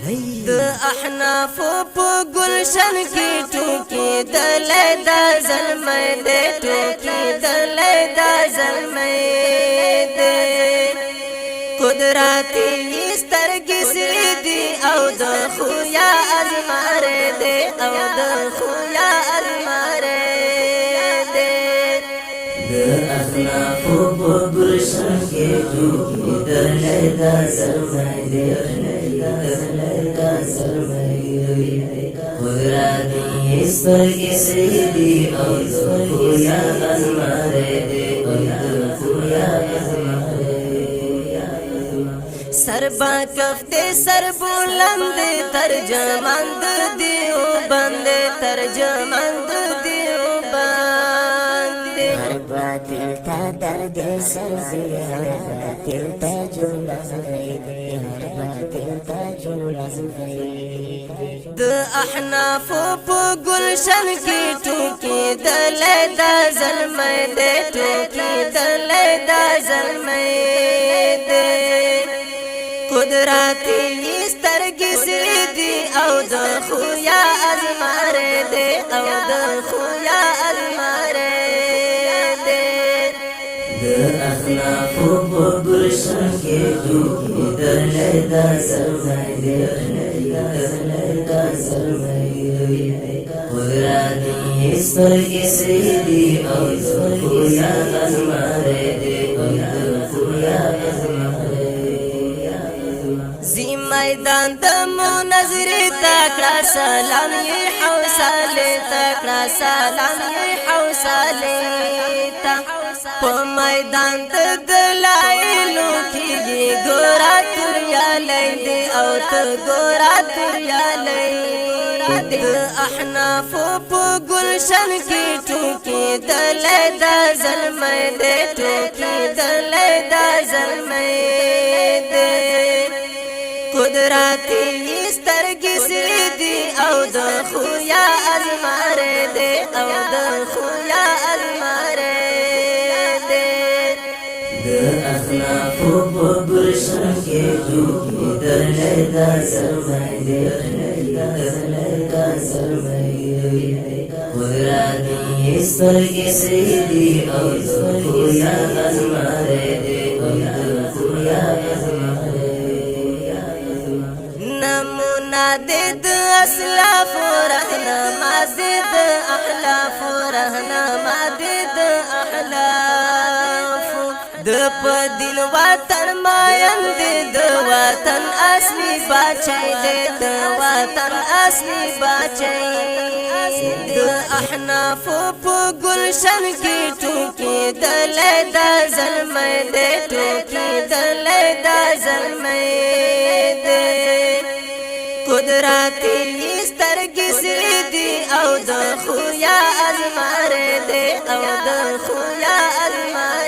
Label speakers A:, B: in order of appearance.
A: د احناف په گلشن کې ټوکی دلې دا زلمې دې ټوکی دلې دا زلمې دې قدرتي سترګې سری دي او د خویا ازمار دې او د خویا ازمار دې د احناف په گلشن کې ټوکی دلې دا زلمې دې قدرتي سترګې سری او د خویا ازمار دې او د خویا ازمار سربا کفتے سر بلند ترجمند دیو بند ترجمند دیو بند
B: ہر باطل تا درد سر دے ہر باطل تا جوڑا دے ہر باطل تا جوڑا دے
A: د احناف په گلشن کې ټوکی دلې دا زلمې دې ټوکی دلې دا زلمې دې قدرتي سترګې سری دي او د خویا ازمار دې او د خویا ازمار دې د احناف په گلشن کې ټوکی دلې دا زلمې دې قدرتي سترګې سری دي او د خویا ازمار دې او د خویا ازمار زی میدان د منظرې تکړه سلام یې حوصله تکړه سلام یې حوصله تا په میدان د دلایلو کې ګورا تریا لید او ته ګورا تریا لید احناف په گلشن کې ټوکی دلې دا زلمې دې ټوکی دلې دا زلمې دې قدرتي سترګې سری دي او د خویا ازمار دې او د خویا ازمار دې د احناف په گلشن کې ټوکی دلې دا زلمې دې دلې دا زلمې قدرتي سترګې سری دي او د خویا ازمار دې او د خویا ازمار نمونا دید اسلاف رهنما دید احلاف رهنما دید احلاف د پدین وطن ماین دید وطن اصلی باچای دید وطن اصلی باچای د احناف په گلشن کې ټوکی دلې دا زلمې دې ټوکی دلې دا زلمې دې قدرتي سترګې سری دي او د خویا ازمار دې او د خویا ازمار